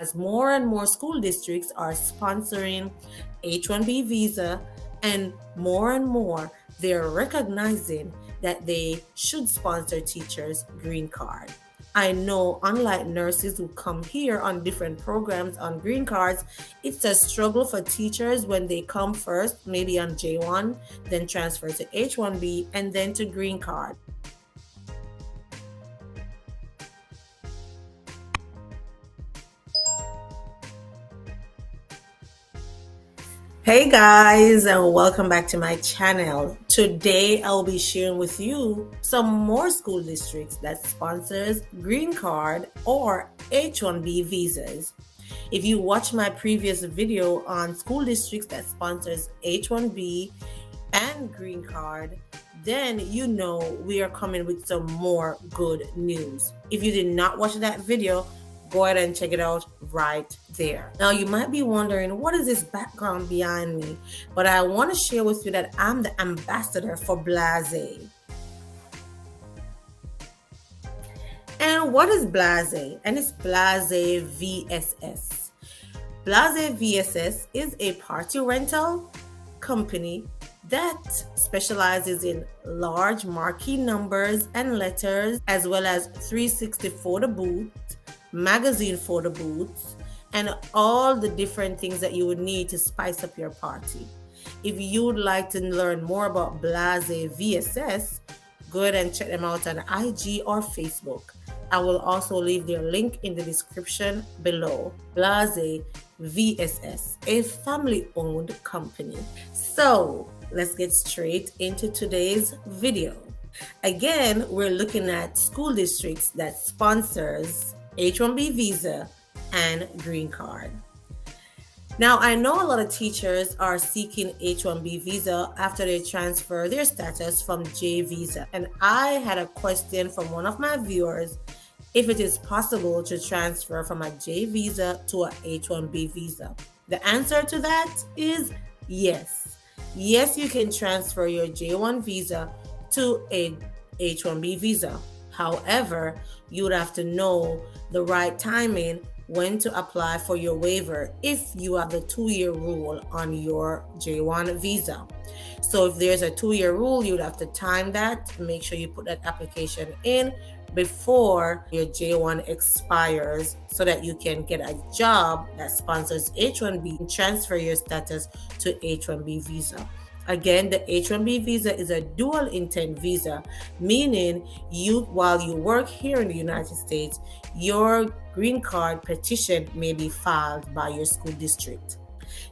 as more and more school districts are sponsoring H1B visa, and more they're recognizing that they should sponsor teachers green card. I know, unlike nurses who come here on different programs on green cards, it's a struggle for teachers when they come first, maybe on J1, then transfer to H1B, and then to green card. Hey guys, and welcome back to my channel. Today I'll be sharing with you some more school districts that sponsors green card or H1B visas. If you watch my previous video on school districts that sponsors H1B and green card, then you know we are coming with some more good news. If you did not watch that video, go ahead and check it out right there. Now, you might be wondering, what is this background behind me? But I want to share with you that I'm the ambassador for Blase. And what is Blase? And it's Blase VSS. Blase VSS is a party rental company that specializes in large marquee numbers and letters, as well as 360 photo booth, magazine photo booths, and all the different things that you would need to spice up your party. If you would like to learn more about Blase VSS, go ahead and check them out on IG or Facebook. I will also leave their link in the description below. Blase VSS, a family-owned company. So let's get straight into today's video. Again, we're looking at school districts that sponsors H1B visa and green card. Now, I know a lot of teachers are seeking H1B visa after they transfer their status from J visa. And I had a question from one of my viewers if it is possible to transfer from a J visa to a H1B visa. The answer to that is yes. Yes, you can transfer your J1 visa to a H1B visa. However, you would have to know the right timing when to apply for your waiver if you have the 2-year rule on your J1 visa. So if there's a 2-year rule, you would have to time that. Make sure you put that application in before your J1 expires so that you can get a job that sponsors H1B and transfer your status to H1B visa. Again, the H1B visa is a dual intent visa, meaning while you work here in the United States, your green card petition may be filed by your school district.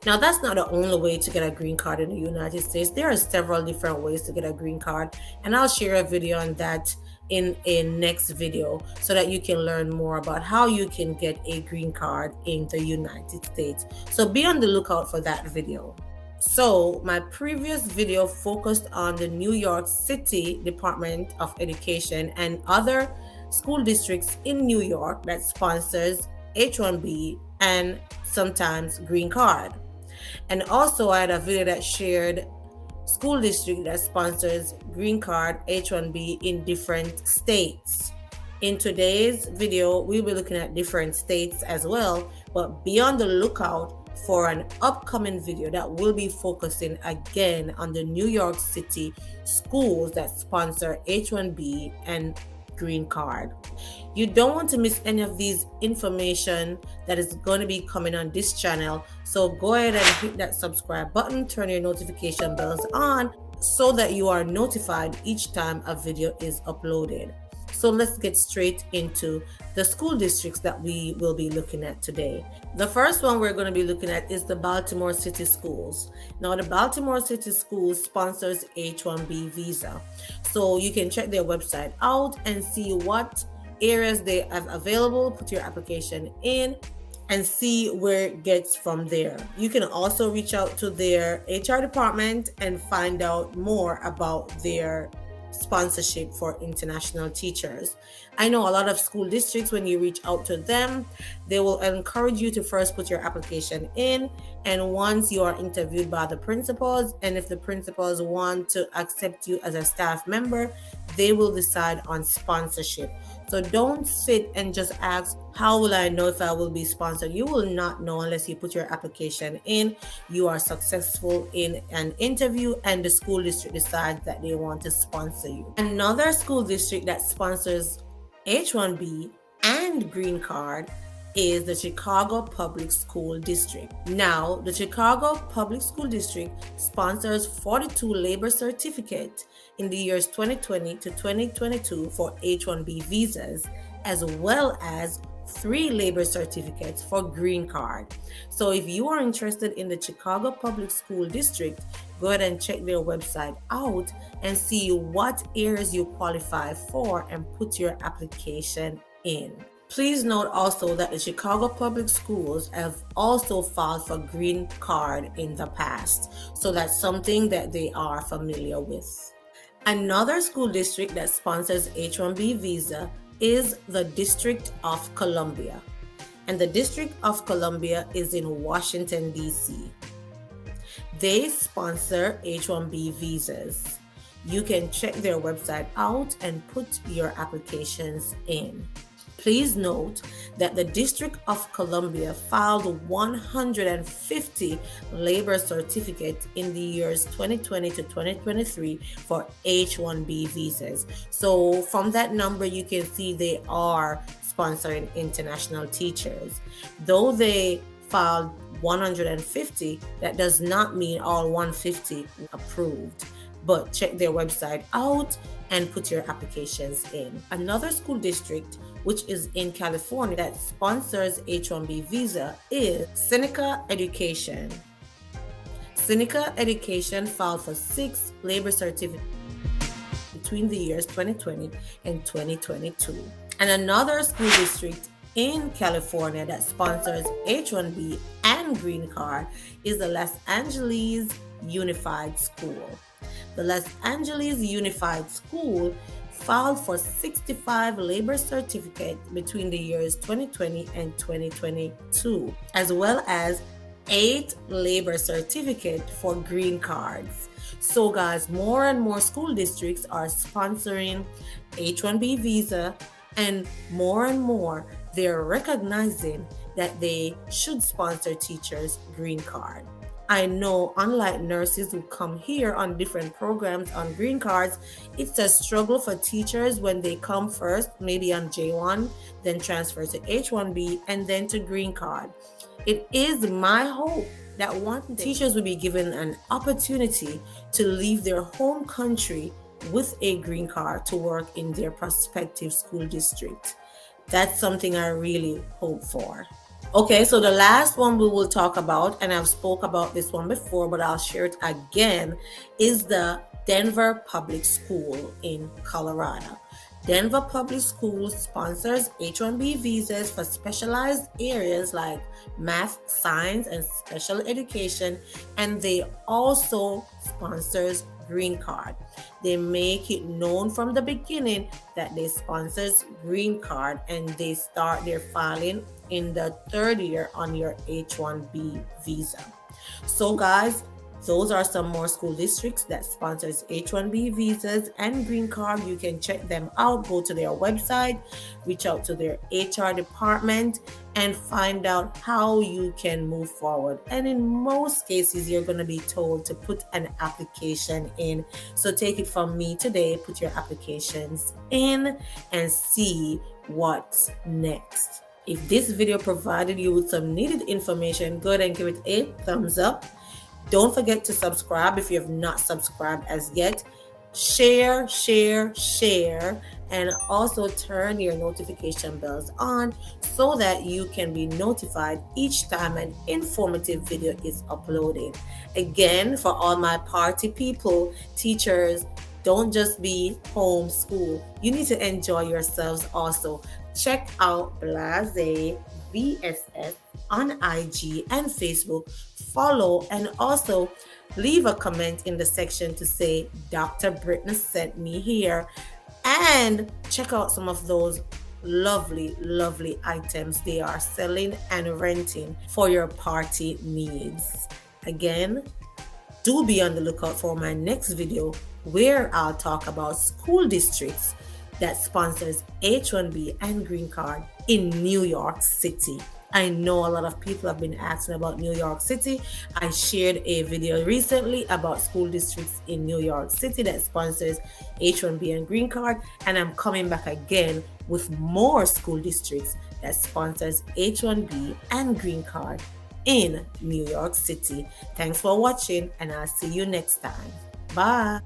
Now, that's not the only way to get a green card in the United States. There are several different ways to get a green card, and I'll share a video on that in a next video so that you can learn more about how you can get a green card in the United States. So be on the lookout for that video. So my previous video focused on the New York City Department of Education and other school districts in New York that sponsors H1B and sometimes green card. And also I had a video that shared school district that sponsors green card H1B in different states. In today's video, we'll be looking at different states as well, but be on the lookout for an upcoming video that will be focusing again on the New York City schools that sponsor H1B and green card. You don't want to miss any of these information that is going to be coming on this channel. So go ahead and hit that subscribe button, turn your notification bells on so that you are notified each time a video is uploaded. So let's get straight into the school districts that we will be looking at today. The first one we're going to be looking at is the Baltimore City Schools. Now, the Baltimore City Schools sponsors H1B visa. So you can check their website out and see what areas they have available, put your application in, and see where it gets from there. You can also reach out to their HR department and find out more about their sponsorship for international teachers. I know a lot of school districts, when you reach out to them, they will encourage you to first put your application in, and once you are interviewed by the principals, and if the principals want to accept you as a staff member, they will decide on sponsorship. So don't sit and just ask, how will I know if I will be sponsored? You will not know unless you put your application in, you are successful in an interview, and the school district decides that they want to sponsor you. Another school district that sponsors H1B and green card is the Chicago Public School District. Now, the Chicago Public School District sponsors 42 labor certificates in the years 2020 to 2022 for H1B visas, as well as 3 labor certificates for green card. So if you are interested in the Chicago Public School District, go ahead and check their website out and see what areas you qualify for and put your application in. Please note also that the Chicago Public Schools have also filed for green card in the past, so that's something that they are familiar with. Another school district that sponsors H1B visa is the District of Columbia, and the District of Columbia is in Washington, D.C. They sponsor H1B visas. You can check their website out and put your applications in. Please note that the District of Columbia filed 150 labor certificates in the years 2020 to 2023 for H1B visas. So from that number, you can see they are sponsoring international teachers. Though they filed 150, that does not mean all 150 approved. But check their website out and put your applications in. Another school district, which is in California, that sponsors H1B visa is Seneca Education. Seneca Education filed for 6 labor certificates between the years 2020 and 2022. And another school district in California that sponsors H1B and green card is the Los Angeles Unified School. The Los Angeles Unified School filed for 65 labor certificates between the years 2020 and 2022, as well as 8 labor certificates for green cards. So guys, more and more school districts are sponsoring H1B visa, and more they're recognizing that they should sponsor teachers green card. I know, unlike nurses who come here on different programs on green cards, it's a struggle for teachers when they come first, maybe on J1, then transfer to H1B, and then to green card. It is my hope that one day teachers will be given an opportunity to leave their home country with a green card to work in their prospective school district. That's something I really hope for. Okay, so the last one we will talk about, and I've spoke about this one before, but I'll share it again, is the Denver Public School in Colorado. Denver Public Schools sponsors H1B visas for specialized areas like math, science, and special education, and they also sponsors green card. They make it known from the beginning that they sponsors green card, and they start their filing in the 3rd year on your H1B visa. So guys, those are some more school districts that sponsors H1B visas and green card. You can check them out, go to their website, reach out to their HR department, and find out how you can move forward. And in most cases, you're going to be told to put an application in. So take it from me today, put your applications in and see what's next. If this video provided you with some needed information, go ahead and give it a thumbs up. Don't forget to subscribe if you have not subscribed as yet. Share, and also turn your notification bells on so that you can be notified each time an informative video is uploaded. Again, for all my party people, teachers, don't just be homeschool. You need to enjoy yourselves also. Check out Blase VSS on IG and Facebook. Follow and also leave a comment in the section to say Dr. Brittany sent me here, and check out some of those lovely items they are selling and renting for your party needs. Again, do be on the lookout for my next video where I'll talk about school districts that sponsors H1B and green card in New York City. I know a lot of people have been asking about New York City. I shared a video recently about school districts in New York City that sponsors H1B and green card, and I'm coming back again with more school districts that sponsors H1B and green card in New York City. Thanks for watching, and I'll see you next time. Bye.